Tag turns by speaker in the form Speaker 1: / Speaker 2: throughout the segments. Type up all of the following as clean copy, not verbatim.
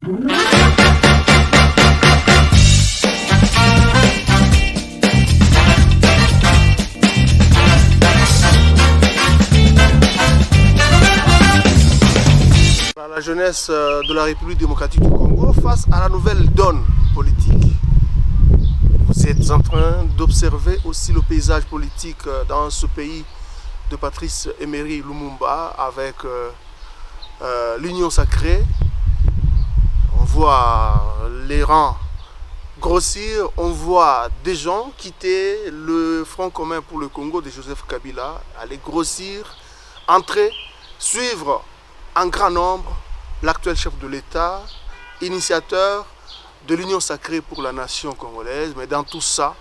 Speaker 1: La jeunesse de la République démocratique du Congo face à la nouvelle donne politique. Vous êtes en train d'observer aussi le paysage politique dans ce pays de Patrice Emery Lumumba avec l'Union sacrée. On voit les rangs grossir, on voit des gens quitter le Front commun pour le Congo de Joseph Kabila, aller grossir, entrer, suivre en grand nombre l'actuel chef de l'État, initiateur de l'Union sacrée pour la nation congolaise. Mais dans tout ça,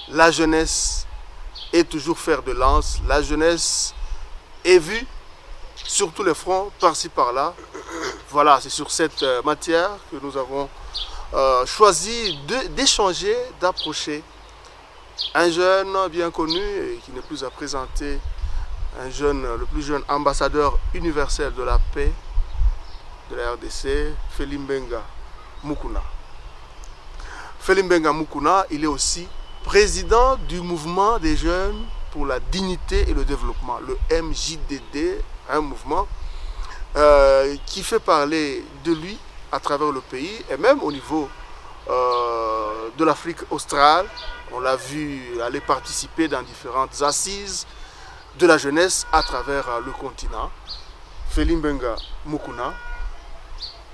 Speaker 1: la jeunesse est toujours fer de lance. La jeunesse est vue sur tous les fronts, par-ci par-là. Voilà, c'est sur cette matière que nous avons choisi d'échanger, d'approcher un jeune bien connu et qui n'est plus à présenter, le plus jeune ambassadeur universel de la paix de la RDC, Felimbenga Mukuna. Felimbenga Mukuna, il est aussi président du mouvement des jeunes pour la dignité et le développement, le MJDD, un mouvement qui fait parler de lui à travers le pays et même au niveau de l'Afrique australe. On l'a vu aller participer dans différentes assises de la jeunesse à travers le continent. Felimbenga Mukuna,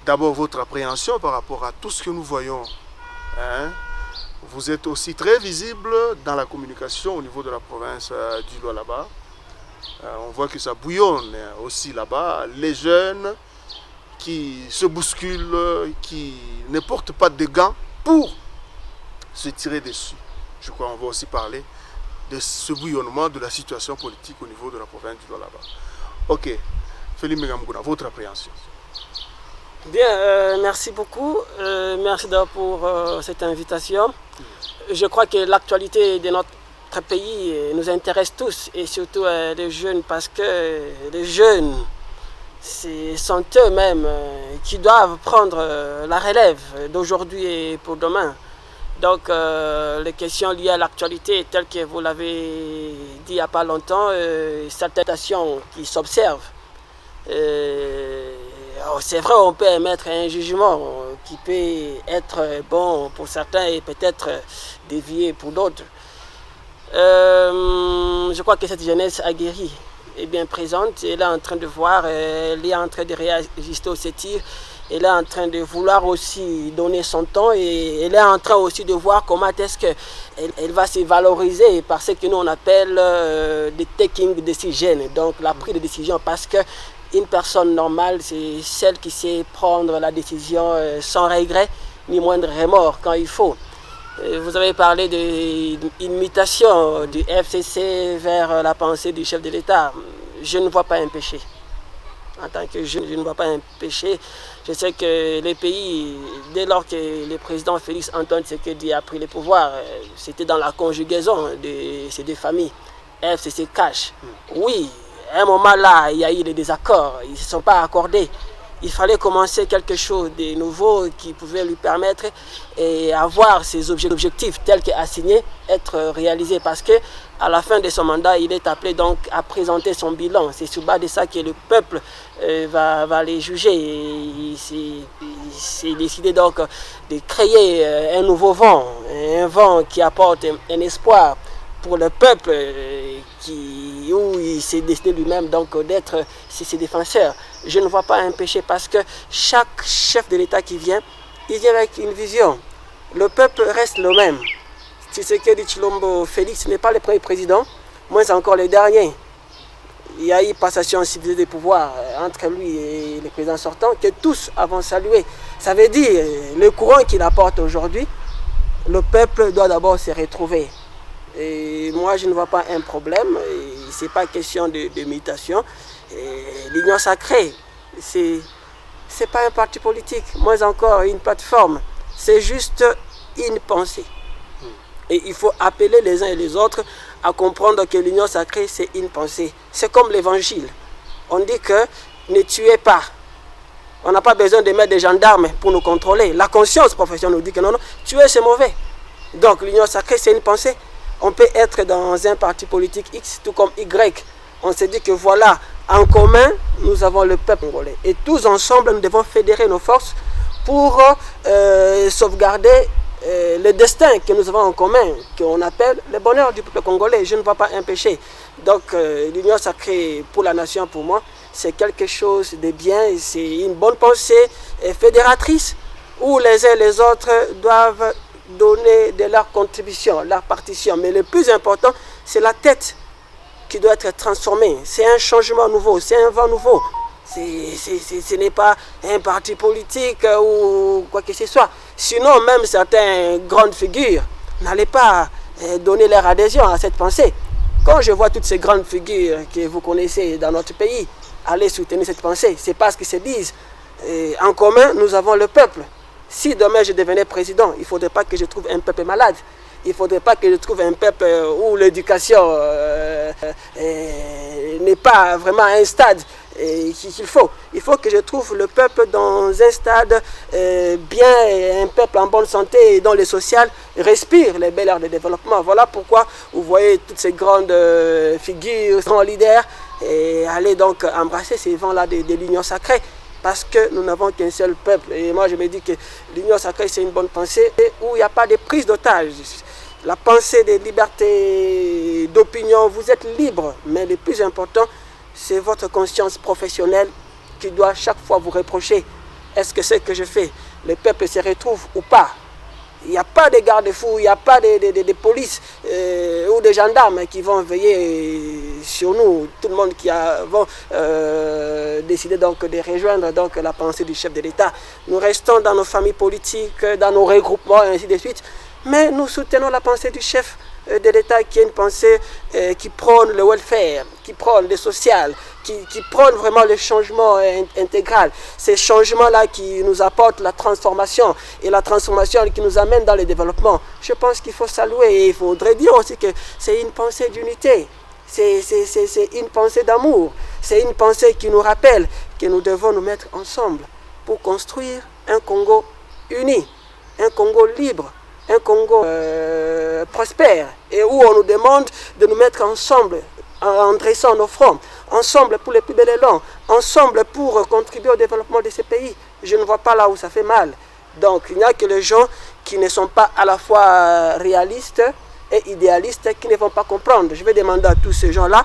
Speaker 1: d'abord votre appréhension par rapport à tout ce que nous voyons. Vous êtes aussi très visible dans la communication au niveau de la province du Lualaba. On voit que ça bouillonne aussi là-bas. Les jeunes qui se bousculent, qui ne portent pas de gants pour se tirer dessus. Je crois qu'on va aussi parler de ce bouillonnement de la situation politique au niveau de la province du Lualaba. Ok, Felimbenga Mukuna, votre appréhension.
Speaker 2: Bien, merci beaucoup. Merci d'abord pour cette invitation. Je crois que l'actualité de notre pays nous intéresse tous et surtout les jeunes parce que les jeunes sont eux-mêmes qui doivent prendre la relève d'aujourd'hui et pour demain. Donc les questions liées à l'actualité telles que vous l'avez dit il n'y a pas longtemps, certaines situations qui s'observent. C'est vrai, on peut émettre un jugement qui peut être bon pour certains et peut-être dévié pour d'autres. Je crois que cette jeunesse aguerrie est bien présente. Elle est en train de voir, elle est en train de réajuster ses tirs. Elle est en train de vouloir aussi donner son temps et elle est en train aussi de voir comment est-ce qu'elle va se valoriser par ce que nous on appelle des taking decisions, donc la prise de décision, parce que une personne normale, c'est celle qui sait prendre la décision sans regret ni moindre remords quand il faut. Vous avez parlé d'une mutation du FCC vers la pensée du chef de l'État. Je ne vois pas un péché. En tant que jeune, je ne vois pas un péché. Je sais que les pays, dès lors que le président Félix Antoine Tshisekedi a pris le pouvoir, c'était dans la conjugaison de ces deux familles, FCC Cash. Oui, à un moment là, il y a eu des désaccords, ils ne se sont pas accordés. Il fallait commencer quelque chose de nouveau qui pouvait lui permettre d'avoir ses objectifs tels qu'assignés, être réalisés. Parce qu'à la fin de son mandat, il est appelé donc à présenter son bilan. C'est sur base de ça que le peuple va les juger. Il s'est décidé donc de créer un nouveau vent, un vent qui apporte un espoir pour le peuple où il s'est décidé lui-même donc d'être ses défenseurs. Je ne vois pas un péché parce que chaque chef de l'État qui vient, il vient avec une vision. Le peuple reste le même. Tshisekedi Tshilombo Félix n'est pas le premier président, moins encore le dernier. Il y a eu passation civilisée de pouvoir entre lui et le président sortant que tous avons salué. Ça veut dire le courant qu'il apporte aujourd'hui, le peuple doit d'abord se retrouver. Et moi, je ne vois pas un problème. Ce n'est pas question de mutation. L'Union sacrée, ce n'est pas un parti politique, moins encore une plateforme. C'est juste une pensée. Et il faut appeler les uns et les autres à comprendre que l'Union sacrée, c'est une pensée. C'est comme l'évangile. On dit que ne tuez pas. On n'a pas besoin de mettre des gendarmes pour nous contrôler. La conscience professionnelle nous dit que non, non, tuer c'est mauvais. Donc l'union sacrée, c'est une pensée. On peut être dans un parti politique X, tout comme Y. On s'est dit que voilà, en commun, nous avons le peuple congolais. Et tous ensemble, nous devons fédérer nos forces pour sauvegarder le destin que nous avons en commun, qu'on appelle le bonheur du peuple congolais. Je ne vois pas un péché. Donc l'union sacrée pour la nation, pour moi, c'est quelque chose de bien, c'est une bonne pensée fédératrice où les uns et les autres doivent donner de leur contribution, leur partition. Mais le plus important, c'est la tête qui doit être transformée. C'est un changement nouveau, c'est un vent nouveau. Ce n'est pas un parti politique ou quoi que ce soit. Sinon, même certaines grandes figures n'allaient pas donner leur adhésion à cette pensée. Quand je vois toutes ces grandes figures que vous connaissez dans notre pays aller soutenir cette pensée, c'est parce qu'ils se disent en commun, nous avons le peuple. Si demain je devenais président, il ne faudrait pas que je trouve un peuple malade. Il ne faudrait pas que je trouve un peuple où l'éducation n'est pas vraiment à un stade qu'il faut. Il faut que je trouve le peuple dans un stade bien, un peuple en bonne santé et dont le social respire les belles heures de développement. Voilà pourquoi vous voyez toutes ces grandes figures, grands leaders, et aller donc embrasser ces vents-là de l'union sacrée. Parce que nous n'avons qu'un seul peuple. Et moi je me dis que l'union sacrée c'est une bonne pensée où il n'y a pas de prise d'otage. La pensée de liberté d'opinion, vous êtes libre. Mais le plus important, c'est votre conscience professionnelle qui doit chaque fois vous reprocher. Est-ce que ce que je fais, le peuple se retrouve ou pas? Il n'y a pas de garde-fous, il n'y a pas de police ou de gendarmes qui vont veiller sur nous. Tout le monde qui a décidé donc de rejoindre donc la pensée du chef de l'État. Nous restons dans nos familles politiques, dans nos regroupements et ainsi de suite. Mais nous soutenons la pensée du chef de l'État qui est une pensée qui prône le welfare, qui prône le social, qui prône vraiment le changement intégral. Ces changements-là qui nous apportent la transformation et la transformation qui nous amène dans le développement. Je pense qu'il faut saluer et il faudrait dire aussi que c'est une pensée d'unité, c'est une pensée d'amour, c'est une pensée qui nous rappelle que nous devons nous mettre ensemble pour construire un Congo uni, un Congo libre, un Congo prospère et où on nous demande de nous mettre ensemble en dressant nos fronts, ensemble pour les plus bel élan, ensemble pour contribuer au développement de ces pays. Je ne vois pas là où ça fait mal. Donc il n'y a que les gens qui ne sont pas à la fois réalistes et idéalistes qui ne vont pas comprendre. Je vais demander à tous ces gens-là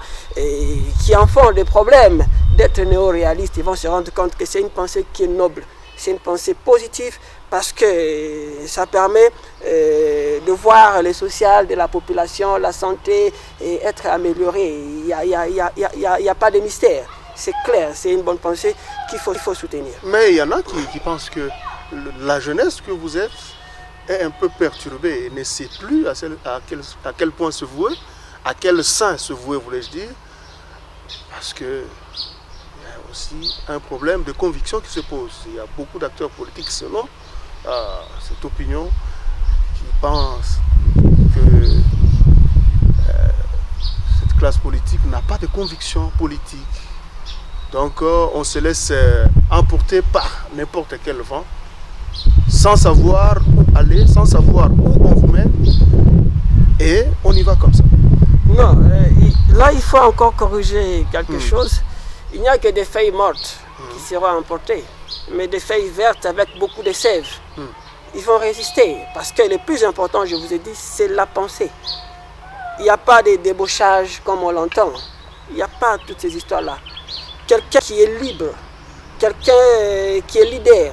Speaker 2: qui en font des problèmes d'être néo-réalistes, ils vont se rendre compte que c'est une pensée qui est noble, c'est une pensée positive, parce que ça permet de voir le social de la population, la santé être améliorée. Il n'y a pas de mystère. C'est clair, c'est une bonne pensée qu'il faut soutenir.
Speaker 1: Mais il y en a qui pensent que la jeunesse que vous êtes est un peu perturbée et ne sait plus à quel point se vouer, à quel sein se vouer, voulais-je dire, parce que il y a aussi un problème de conviction qui se pose. Il y a beaucoup d'acteurs politiques selon cette opinion qui pense que cette classe politique n'a pas de conviction politique. Donc on se laisse emporter par n'importe quel vent, sans savoir où aller, sans savoir où on vous mène, et on y va comme ça.
Speaker 2: Non, là il faut encore corriger quelque chose. Il n'y a que des feuilles mortes qui seront emportées, mais des feuilles vertes avec beaucoup de sève. Ils vont résister, parce que le plus important, je vous ai dit, c'est la pensée. Il n'y a pas de débauchage comme on l'entend. Il n'y a pas toutes ces histoires-là. Quelqu'un qui est libre, quelqu'un qui est leader,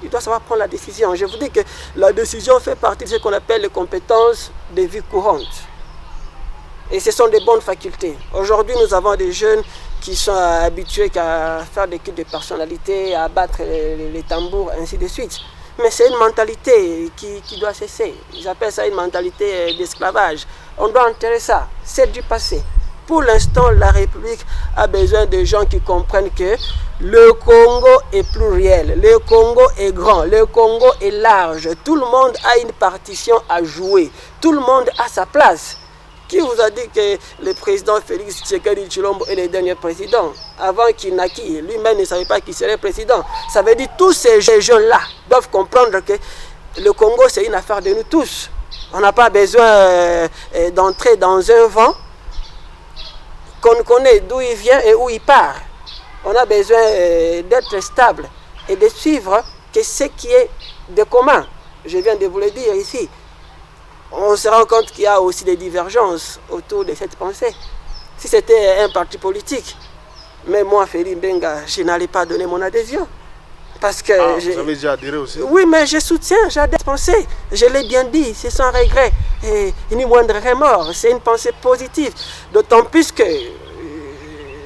Speaker 2: il doit savoir prendre la décision. Je vous dis que la décision fait partie de ce qu'on appelle les compétences de vie courante. Et ce sont des bonnes facultés. Aujourd'hui, nous avons des jeunes qui sont habitués à faire des cultes de personnalité, à battre les tambours, ainsi de suite. Mais c'est une mentalité qui doit cesser. J'appelle ça une mentalité d'esclavage. On doit enterrer ça. C'est du passé. Pour l'instant, la République a besoin de gens qui comprennent que le Congo est pluriel, le Congo est grand, le Congo est large. Tout le monde a une partition à jouer. Tout le monde a sa place. Qui vous a dit que le président Félix Tshisekedi Tshilombo est le dernier président? Avant qu'il naquisse, lui-même ne savait pas qu'il serait président. Ça veut dire que tous ces jeunes-là doivent comprendre que le Congo, c'est une affaire de nous tous. On n'a pas besoin d'entrer dans un vent qu'on connaît d'où il vient et où il part. On a besoin d'être stable et de suivre que ce qui est de commun. Je viens de vous le dire ici. On se rend compte qu'il y a aussi des divergences autour de cette pensée. Si c'était un parti politique, mais moi, Félix Benga, je n'allais pas donner mon adhésion. Parce que
Speaker 1: vous avez déjà adhéré aussi?
Speaker 2: Oui, mais je soutiens, j'adhère cette pensée. Je l'ai bien dit, c'est sans regret et ni moindre remords. C'est une pensée positive. D'autant plus que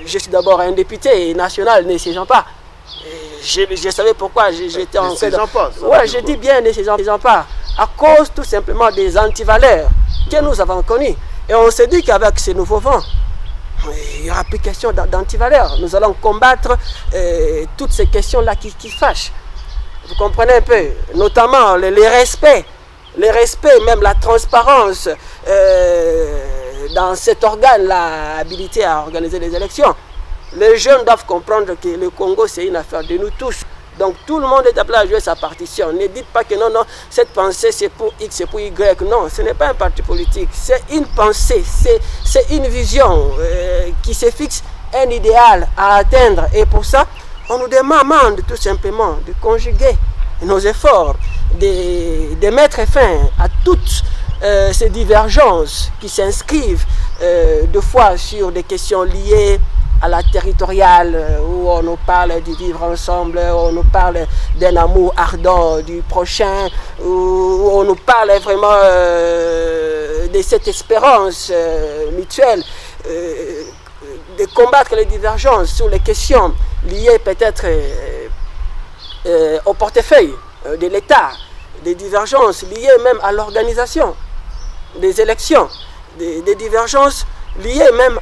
Speaker 2: je suis d'abord un député national, ne siégeant pas. Je savais pourquoi j'étais en fait. Ouais, je dis bien ne siégeant pas. À cause tout simplement des antivaleurs que nous avons connues. Et on s'est dit qu'avec ces nouveaux vents, il n'y aura plus question d'antivaleurs. Nous allons combattre toutes ces questions-là qui fâchent. Vous comprenez un peu? Notamment les respects, même la transparence dans cet organe-là habilité à organiser les élections. Les jeunes doivent comprendre que le Congo, c'est une affaire de nous tous. Donc tout le monde est appelé à jouer sa partition. Ne dites pas que non, cette pensée c'est pour X, c'est pour Y. Non, ce n'est pas un parti politique. C'est une pensée, c'est une vision qui se fixe un idéal à atteindre. Et pour ça, on nous demande tout simplement de conjuguer nos efforts, de mettre fin à toutes ces divergences qui s'inscrivent de fois sur des questions liées à la territoriale, où on nous parle du vivre ensemble, où on nous parle d'un amour ardent du prochain, où on nous parle vraiment de cette espérance mutuelle, de combattre les divergences sur les questions liées peut-être au portefeuille de l'État, des divergences liées même à l'organisation des élections, des divergences liées même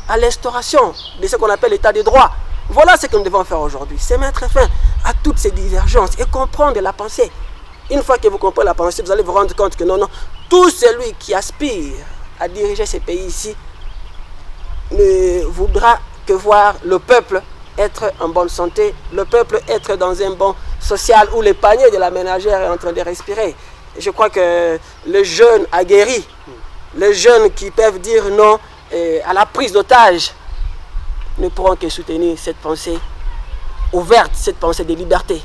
Speaker 2: à l'instauration de ce qu'on appelle l'état de droit. Voilà ce que nous devons faire aujourd'hui, c'est mettre fin à toutes ces divergences et comprendre la pensée. Une fois que vous comprenez la pensée, vous allez vous rendre compte que non, tout celui qui aspire à diriger ces pays ici ne voudra que voir le peuple être en bonne santé, le peuple être dans un bon social où le panier de la ménagère est en train de respirer. Je crois que les jeunes aguerris, les jeunes qui peuvent dire non à la prise d'otage, ne pourront que soutenir cette pensée ouverte, cette pensée de liberté.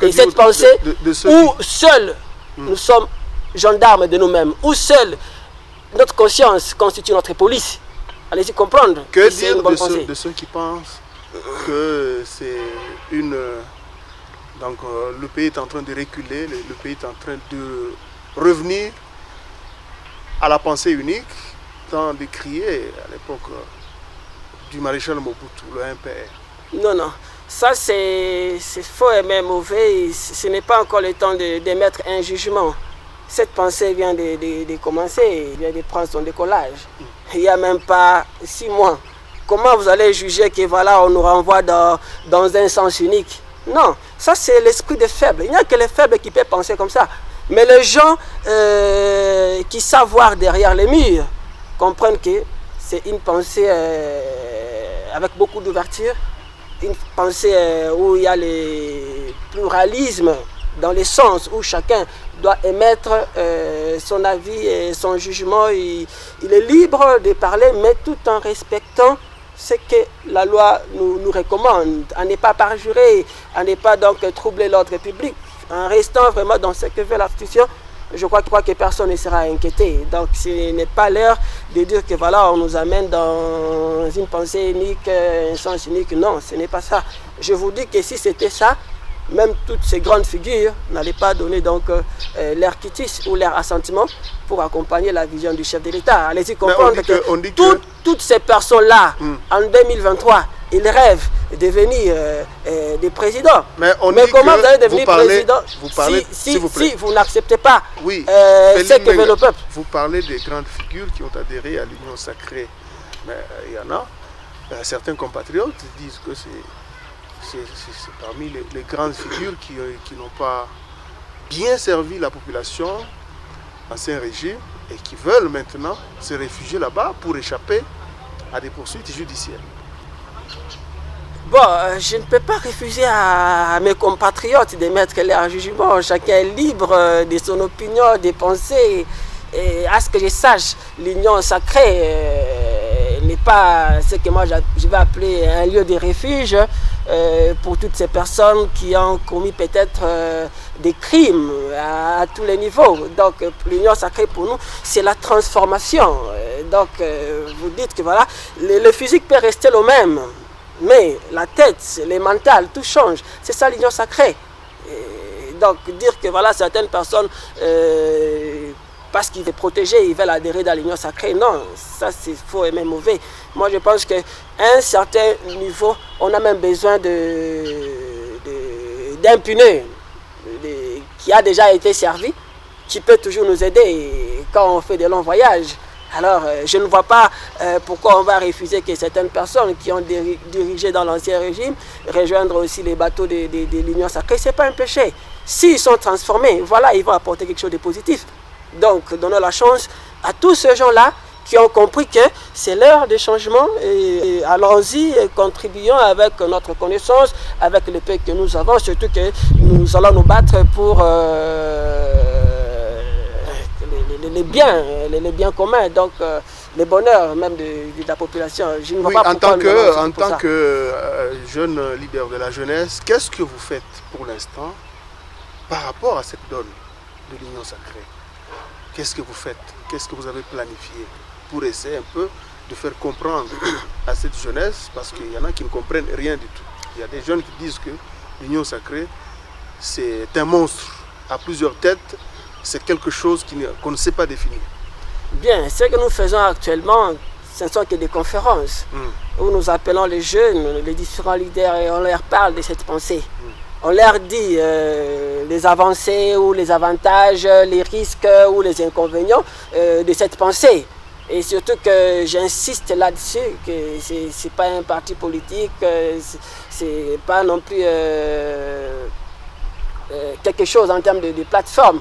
Speaker 2: Et cette pensée où seuls nous sommes gendarmes de nous-mêmes, où seule notre conscience constitue notre police. Allez-y comprendre.
Speaker 1: Que dire de ceux qui pensent que c'est une... Donc le pays est en train de reculer, le pays est en train de revenir à la pensée unique, tant décrié à l'époque du maréchal Mobutu, le MPR.
Speaker 2: Non, ça c'est faux et même mauvais. Ce n'est pas encore le temps d'émettre un jugement. Cette pensée vient de commencer, vient de prendre son décollage. Il n'y a même pas 6 mois. Comment vous allez juger que voilà, on nous renvoie dans un sens unique? Non, ça c'est l'esprit des faibles. Il n'y a que les faibles qui peuvent penser comme ça. Mais les gens qui savent voir derrière les murs comprennent que c'est une pensée avec beaucoup d'ouverture, une pensée où il y a le pluralisme dans le sens où chacun doit émettre son avis et son jugement. Il est libre de parler, mais tout en respectant ce que la loi nous recommande, à ne pas parjurer, à ne pas donc troubler l'ordre public, en restant vraiment dans ce que veut l'institution. Je crois que personne ne sera inquiété. Donc ce n'est pas l'heure de dire que voilà, on nous amène dans une pensée unique, un sens unique. Non, ce n'est pas ça. Je vous dis que si c'était ça, même toutes ces grandes figures n'allaient pas donner donc leur quitus ou leur assentiment pour accompagner la vision du chef de l'État. Allez-y comprendre que toutes ces personnes-là, en 2023, ils rêvent de devenir des présidents.
Speaker 1: Mais
Speaker 2: comment vous allez devenir président si vous n'acceptez pas ce que veut le peuple?
Speaker 1: Vous parlez des grandes figures qui ont adhéré à l'Union sacrée. Mais il y en a, certains compatriotes disent que c'est parmi les grandes figures qui n'ont pas bien servi la population, l'ancien régime, et qui veulent maintenant se réfugier là-bas pour échapper à des poursuites judiciaires.
Speaker 2: Bon, je ne peux pas refuser à mes compatriotes de mettre leur jugement. Chacun est libre de son opinion, de penser. Et à ce que je sache, l'Union sacrée n'est pas ce que moi je vais appeler un lieu de refuge pour toutes ces personnes qui ont commis peut-être des crimes à tous les niveaux. Donc l'Union sacrée pour nous, c'est la transformation. Donc vous dites que voilà, le physique peut rester le même. Mais la tête, les mentales, tout change. C'est ça l'Union sacrée. Et donc dire que voilà, certaines personnes, parce qu'ils veulent protéger, ils veulent adhérer dans l'Union sacrée, non, ça c'est faux et même mauvais. Moi je pense qu'à un certain niveau, on a même besoin d'un punais qui a déjà été servi, qui peut toujours nous aider quand on fait des longs voyages. Alors, je ne vois pas pourquoi on va refuser que certaines personnes qui ont dirigé dans l'ancien régime rejoindre aussi les bateaux de l'Union sacrée. Ce n'est pas un péché. S'ils sont transformés, voilà, ils vont apporter quelque chose de positif. Donc, donnons la chance à tous ces gens-là qui ont compris que c'est l'heure de changement. Et allons-y, contribuons avec notre connaissance, avec le pays que nous avons, surtout que nous allons nous battre pour... les biens communs, donc le bonheur même de la population. Je ne vois pas
Speaker 1: en tant que jeune leader de la jeunesse, qu'est-ce que vous faites pour l'instant par rapport à cette donne de l'Union sacrée? Qu'est-ce que vous faites? Qu'est-ce que vous avez planifié pour essayer un peu de faire comprendre à cette jeunesse, parce qu'il y en a qui ne comprennent rien du tout. Il y a des jeunes qui disent que l'Union sacrée, c'est un monstre à plusieurs têtes, c'est quelque chose qu'on ne sait pas définir. Bien, ce que nous faisons actuellement, ce ne sont que des conférences où nous appelons les jeunes, les différents leaders, et on leur parle de cette pensée. On leur dit les avancées ou les avantages, les risques ou les inconvénients de cette pensée. Et surtout que j'insiste là-dessus, que ce n'est pas un parti politique, ce n'est pas non plus quelque chose en termes de plateforme.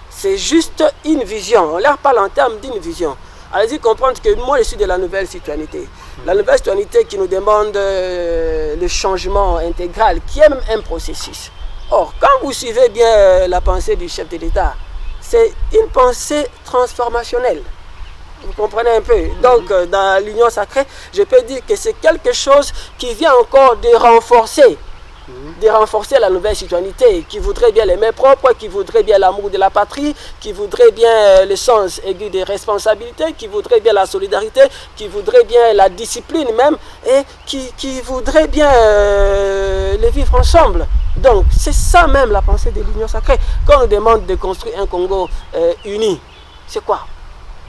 Speaker 1: C'est juste une vision. On leur parle en termes d'une vision. Allez-y comprendre que moi, je suis de la nouvelle citoyenneté. La nouvelle citoyenneté qui nous demande le changement intégral, qui est même un processus. Or, quand vous suivez bien la pensée du chef de l'État, c'est une pensée transformationnelle. Vous comprenez un peu? Donc, dans l'Union sacrée, je peux dire que c'est quelque chose qui vient encore de renforcer la nouvelle citoyenneté, qui voudrait bien les mains propres, qui voudrait bien l'amour de la patrie, qui voudrait bien le sens aigu des responsabilités, qui voudrait bien la solidarité, qui voudrait bien la discipline même, et qui voudrait bien les vivre ensemble. Donc c'est ça même la pensée de l'Union sacrée. Quand on nous demande de construire un Congo uni, c'est quoi?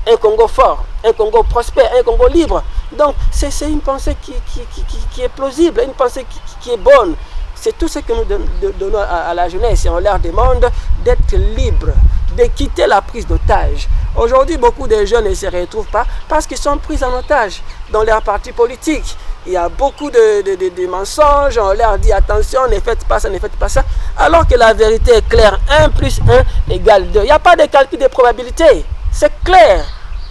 Speaker 1: Un Congo fort, un Congo prospère, un Congo libre. Donc c'est une pensée qui est plausible, une pensée qui est bonne. C'est tout ce que nous donnons à la jeunesse, et on leur demande d'être libres, de quitter la prise d'otage. Aujourd'hui, beaucoup de jeunes ne se retrouvent pas parce qu'ils sont pris en otage dans leur parti politique. Il y a beaucoup de mensonges, on leur dit attention, ne faites pas ça, ne faites pas ça, alors que la vérité est claire, 1 plus 1 égale 2. Il n'y a pas de calcul de probabilité, c'est clair.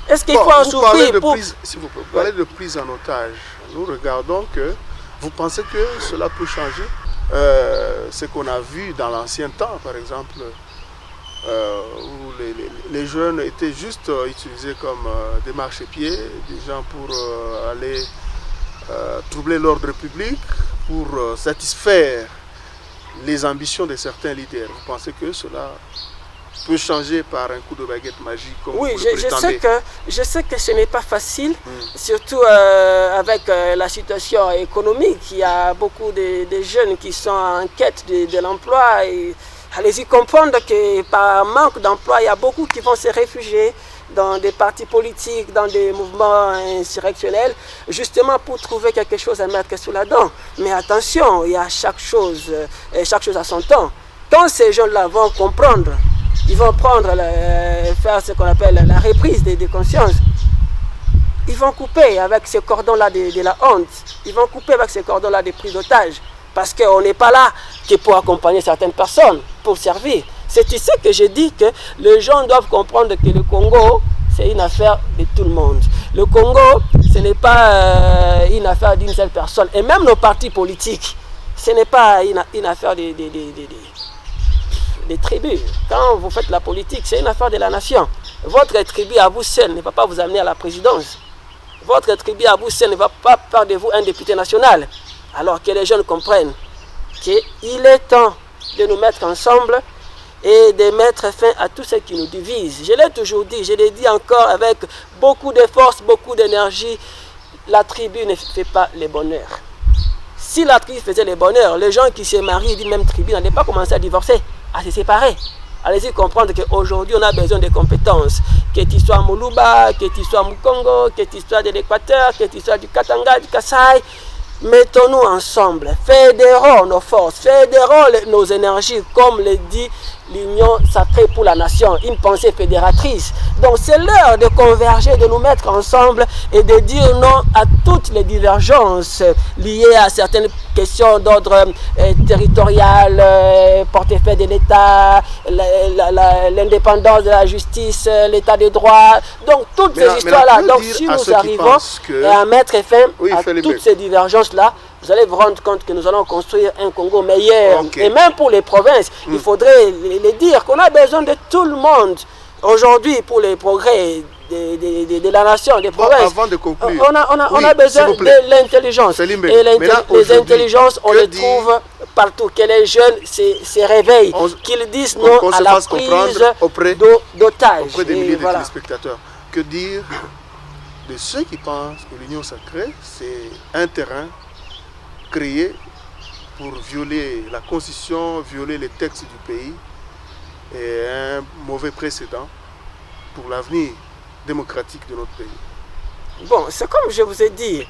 Speaker 1: Est-ce qu'il faut en souffrir pour... Si vous parlez de prise en otage, nous regardons que vous pensez que cela peut changer ce qu'on a vu dans l'ancien temps, par exemple, où les jeunes étaient juste utilisés comme des marchepieds, des gens pour aller troubler l'ordre public, pour satisfaire les ambitions de certains leaders. Vous pensez que cela peut changer par un coup de baguette magique comme
Speaker 2: oui,
Speaker 1: vous le prétendez?
Speaker 2: Je sais que ce n'est pas facile, surtout avec la situation économique. Il y a beaucoup de jeunes qui sont en quête de l'emploi. Allez-y comprendre que par manque d'emploi, il y a beaucoup qui vont se réfugier dans des partis politiques, dans des mouvements insurrectionnels, justement pour trouver quelque chose à mettre sous la dent. Mais attention, il y a chaque chose à son temps. Quand ces jeunes-là vont comprendre, ils vont faire ce qu'on appelle la reprise des consciences. Ils vont couper avec ces cordons-là de la honte. Ils vont couper avec ces cordons-là de prise d'otage. Parce qu'on n'est pas là que pour accompagner certaines personnes, pour servir. C'est ici que je dis que les gens doivent comprendre que le Congo, c'est une affaire de tout le monde. Le Congo, ce n'est pas une affaire d'une seule personne. Et même nos partis politiques, ce n'est pas une affaire des tribus. Quand vous faites la politique, c'est une affaire de la nation. Votre tribu à vous seul ne va pas vous amener à la présidence. Votre tribu à vous seul ne va pas faire de vous un député national. Alors que les jeunes comprennent qu'il est temps de nous mettre ensemble et de mettre fin à tout ce qui nous divise. Je l'ai toujours dit, je l'ai dit encore avec beaucoup de force, beaucoup d'énergie, la tribu ne fait pas le bonheur. Si la tribu faisait le bonheur, les gens qui se marient d'une même tribu n'allaient pas commencer à divorcer, à se séparer. Allez-y comprendre qu'aujourd'hui, on a besoin de compétences. Que tu sois Moluba, que tu sois Mukongo, que tu sois de l'Équateur, que tu sois du Katanga, du Kasaï. Mettons-nous ensemble, fédérons nos forces, fédérons nos énergies, comme le dit l'Union sacrée pour la nation, une pensée fédératrice. Donc c'est l'heure de converger, de nous mettre ensemble et de dire non à toutes les divergences liées à certaines questions d'ordre territorial, portefeuille de l'État, l'indépendance de la justice, l'État de droit. Donc toutes ces histoires-là. Donc si nous arrivons à mettre fin à toutes ces divergences-là, vous allez vous rendre compte que nous allons construire un Congo meilleur. Et même pour les provinces, il faudrait les dire qu'on a besoin de tout le monde. Aujourd'hui, pour les progrès de la nation, des provinces,
Speaker 1: avant de conclure,
Speaker 2: on a besoin de l'intelligence. Et les intelligences, on les trouve partout. Que les jeunes se réveillent, qu'ils disent non à la prise d'otages.
Speaker 1: Auprès des milliers de téléspectateurs. Que dire de ceux qui pensent que l'Union sacrée, c'est un terrain créé pour violer la constitution, violer les textes du pays et un mauvais précédent pour l'avenir démocratique de notre pays?
Speaker 2: Bon, c'est comme je vous ai dit,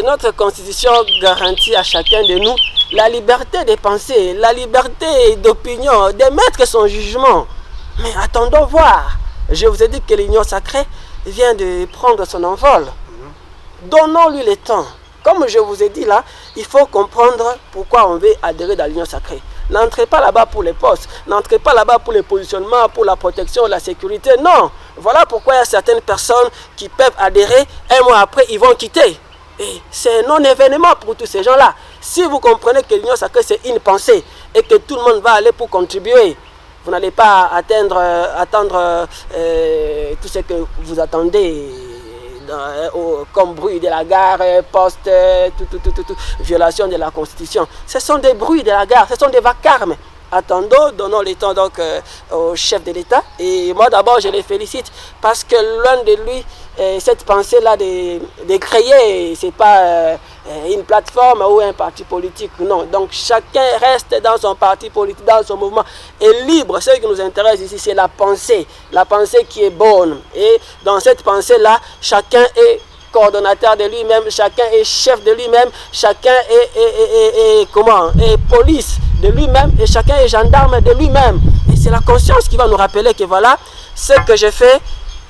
Speaker 2: notre constitution garantit à chacun de nous la liberté de penser, la liberté d'opinion, d'émettre son jugement. Mais attendons voir. Je vous ai dit que l'Union sacrée vient de prendre son envol. Donnons-lui le temps. Comme je vous ai dit là, il faut comprendre pourquoi on veut adhérer dans l'Union sacrée. N'entrez pas là-bas pour les postes, n'entrez pas là-bas pour les positionnements, pour la protection, la sécurité. Non, voilà pourquoi il y a certaines personnes qui peuvent adhérer, un mois après, ils vont quitter. Et c'est un non-événement pour tous ces gens-là. Si vous comprenez que l'Union sacrée, c'est une pensée et que tout le monde va aller pour contribuer, vous n'allez pas attendre tout ce que vous attendez. Comme bruit de la gare, poste, violation de la Constitution. Ce sont des bruits de la gare, ce sont des vacarmes. Attendons, donnons le temps donc au chef de l'État. Et moi d'abord je les félicite parce que loin de lui, cette pensée-là de créer, c'est pas une plateforme ou un parti politique, non. Donc chacun reste dans son parti politique, dans son mouvement, et libre. Ce qui nous intéresse ici, c'est la pensée qui est bonne. Et dans cette pensée-là, chacun est coordonnateur de lui-même, chacun est chef de lui-même, chacun est police de lui-même, et chacun est gendarme de lui-même. Et c'est la conscience qui va nous rappeler que voilà, ce que je fais,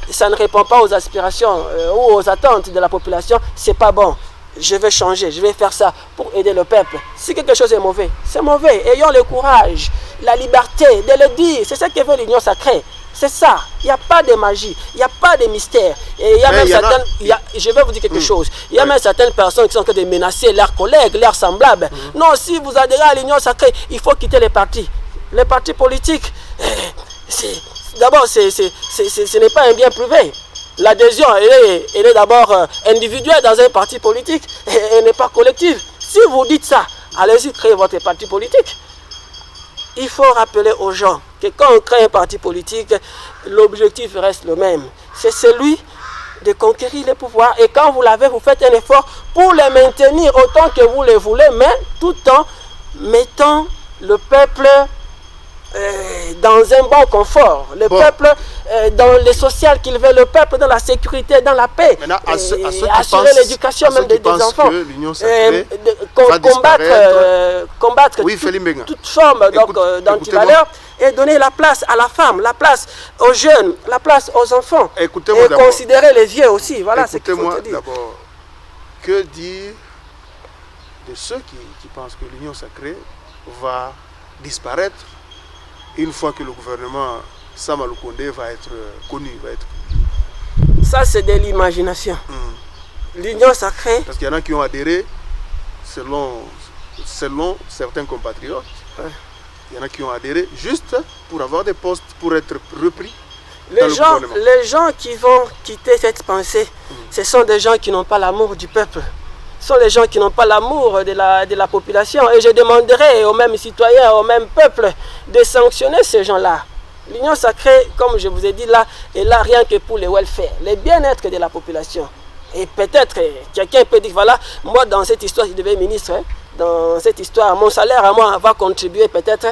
Speaker 2: ça ne répond pas aux aspirations ou aux attentes de la population, c'est pas bon. Je vais changer, je vais faire ça pour aider le peuple. Si quelque chose est mauvais, c'est mauvais. Ayons le courage, la liberté de le dire. C'est ce que veut l'Union sacrée. C'est ça. Il n'y a pas de magie, il n'y a pas de mystère. Et il y a même certaines. Je vais vous dire quelque chose. Il y a même certaines personnes qui sont en train de menacer leurs collègues, leurs semblables. Non, si vous adhérez à l'Union sacrée, il faut quitter les partis. Les partis politiques, d'abord, ce n'est pas un bien privé. L'adhésion, elle est d'abord individuelle dans un parti politique et elle n'est pas collective. Si vous dites ça, allez-y créer votre parti politique. Il faut rappeler aux gens que quand on crée un parti politique, l'objectif reste le même. C'est celui de conquérir le pouvoir. Et quand vous l'avez, vous faites un effort pour le maintenir autant que vous le voulez, mais tout en mettant le peuple dans un bon confort, le peuple dans le social qu'il veut, le peuple dans la sécurité, dans la paix, assurer l'éducation même des enfants, combattre toute forme d'antivaleur et donner la place à la femme, la place aux jeunes, la place aux enfants, et considérer les vieux aussi. Voilà ce qu'il faut dire.
Speaker 1: D'abord, que dire de ceux qui pensent que l'Union sacrée va disparaître une fois que le gouvernement Sama Lukonde va être connu, va être...
Speaker 2: Ça, c'est de l'imagination. L'Union sacrée...
Speaker 1: Parce qu'il y en a qui ont adhéré selon certains compatriotes. Ouais. Il y en a qui ont adhéré juste pour avoir des postes, pour être repris. Les
Speaker 2: gens qui vont quitter cette pensée, ce sont des gens qui n'ont pas l'amour du peuple. Ce sont des gens qui n'ont pas l'amour de la population. Et je demanderai aux mêmes citoyens, au même peuple, de sanctionner ces gens-là. L'Union sacrée, comme je vous ai dit là, est là rien que pour le welfare, le bien-être de la population. Et peut-être quelqu'un peut dire, voilà, moi dans cette histoire, je deviens ministre, hein, dans cette histoire, mon salaire à moi va contribuer peut-être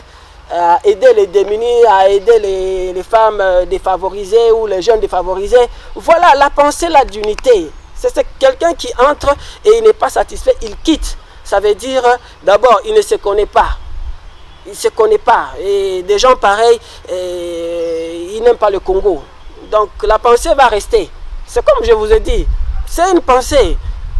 Speaker 2: à aider les démunis, à aider les femmes défavorisées ou les jeunes défavorisés. Voilà la pensée, la d'unité. C'est quelqu'un qui entre et il n'est pas satisfait, il quitte. Ça veut dire, d'abord, il ne se connaît pas. Il ne se connaît pas. Et des gens pareils, ils n'aiment pas le Congo. Donc la pensée va rester. C'est comme je vous ai dit, c'est une pensée.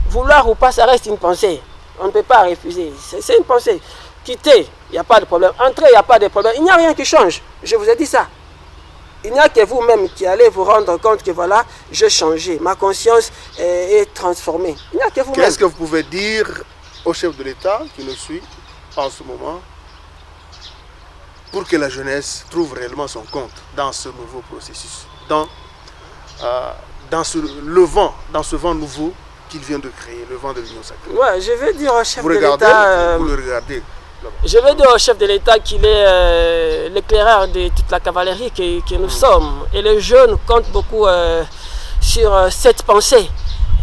Speaker 2: Vouloir ou pas, ça reste une pensée. On ne peut pas refuser. C'est une pensée. Quitter, il n'y a pas de problème. Entrer, il n'y a pas de problème. Il n'y a rien qui change. Je vous ai dit ça. Il n'y a que vous-même qui allez vous rendre compte que voilà, j'ai changé. Ma conscience est transformée. Il n'y a que vous-même.
Speaker 1: Qu'est-ce que vous pouvez dire au chef de l'État qui nous suit en ce moment pour que la jeunesse trouve réellement son compte dans ce nouveau processus, dans ce vent nouveau qu'il vient de créer, le vent de l'Union sacrée?
Speaker 2: Ouais, je vais dire au chef de l'État...
Speaker 1: Vous le regardez.
Speaker 2: Je vais dire au chef de l'État qu'il est l'éclaireur de toute la cavalerie que nous sommes. Et les jeunes comptent beaucoup sur cette pensée.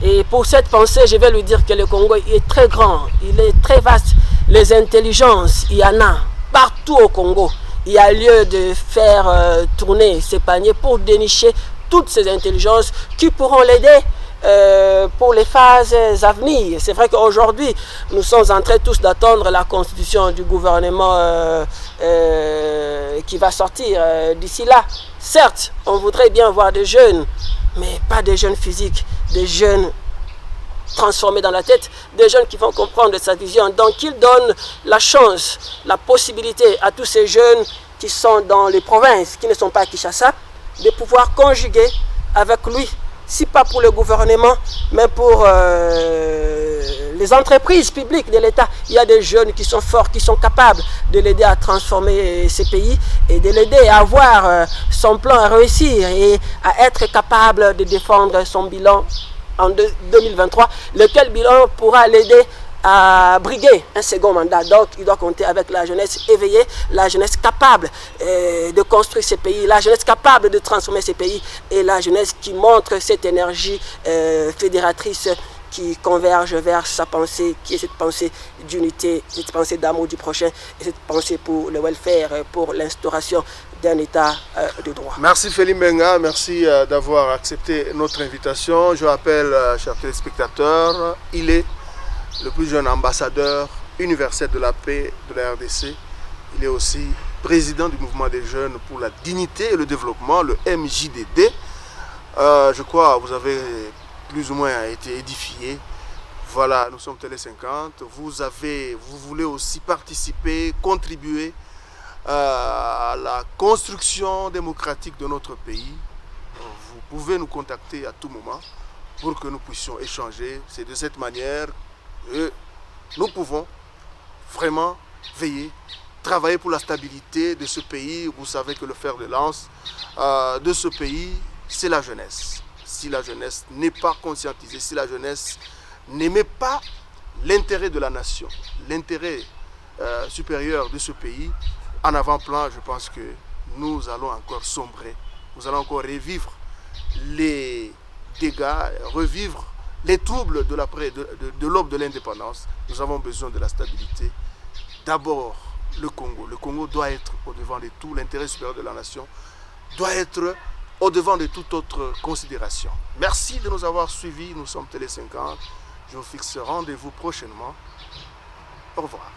Speaker 2: Et pour cette pensée, je vais lui dire que le Congo est très grand, il est très vaste. Les intelligences, il y en a partout au Congo. Il y a lieu de faire tourner ces paniers pour dénicher toutes ces intelligences qui pourront l'aider pour les phases à venir. C'est vrai qu'aujourd'hui, nous sommes en train tous d'attendre la constitution du gouvernement qui va sortir d'ici là. Certes, on voudrait bien voir des jeunes, mais pas des jeunes physiques, des jeunes transformés dans la tête, des jeunes qui vont comprendre sa vision. Donc il donne la chance, la possibilité à tous ces jeunes qui sont dans les provinces, qui ne sont pas à Kinshasa, de pouvoir conjuguer avec lui, si pas pour le gouvernement, mais pour les entreprises publiques de l'État. Il y a des jeunes qui sont forts, qui sont capables de l'aider à transformer ces pays et de l'aider à avoir son plan à réussir et à être capable de défendre son bilan en 2023, lequel bilan pourra l'aider à briguer un second mandat. Donc il doit compter avec la jeunesse éveillée, la jeunesse capable de construire ces pays, la jeunesse capable de transformer ces pays et la jeunesse qui montre cette énergie fédératrice qui converge vers sa pensée, qui est cette pensée d'unité, cette pensée d'amour du prochain et cette pensée pour le welfare, pour l'instauration d'un état de droit.
Speaker 1: Merci Félix Mbenga, merci d'avoir accepté notre invitation. Je rappelle, chers téléspectateurs, il est le plus jeune ambassadeur universel de la paix de la RDC. Il est aussi président du mouvement des jeunes pour la dignité et le développement, le MJDD. Je crois que vous avez plus ou moins été édifié. Voilà, nous sommes Télé 50. Vous voulez aussi participer, contribuer à la construction démocratique de notre pays. Vous pouvez nous contacter à tout moment pour que nous puissions échanger. C'est de cette manière que nous pouvons vraiment veiller, travailler pour la stabilité de ce pays. Vous savez que le fer de lance de ce pays, c'est la jeunesse. Si la jeunesse n'est pas conscientisée, si la jeunesse n'aimait pas l'intérêt de la nation, l'intérêt supérieur de ce pays, en avant-plan, je pense que nous allons encore sombrer, nous allons encore revivre les dégâts, revivre les troubles de l'aube de l'indépendance. Nous avons besoin de la stabilité. D'abord, le Congo doit être au-devant de tout, l'intérêt supérieur de la nation doit être au-devant de toute autre considération. Merci de nous avoir suivis, nous sommes Télé 50. Je vous fixe rendez-vous prochainement. Au revoir.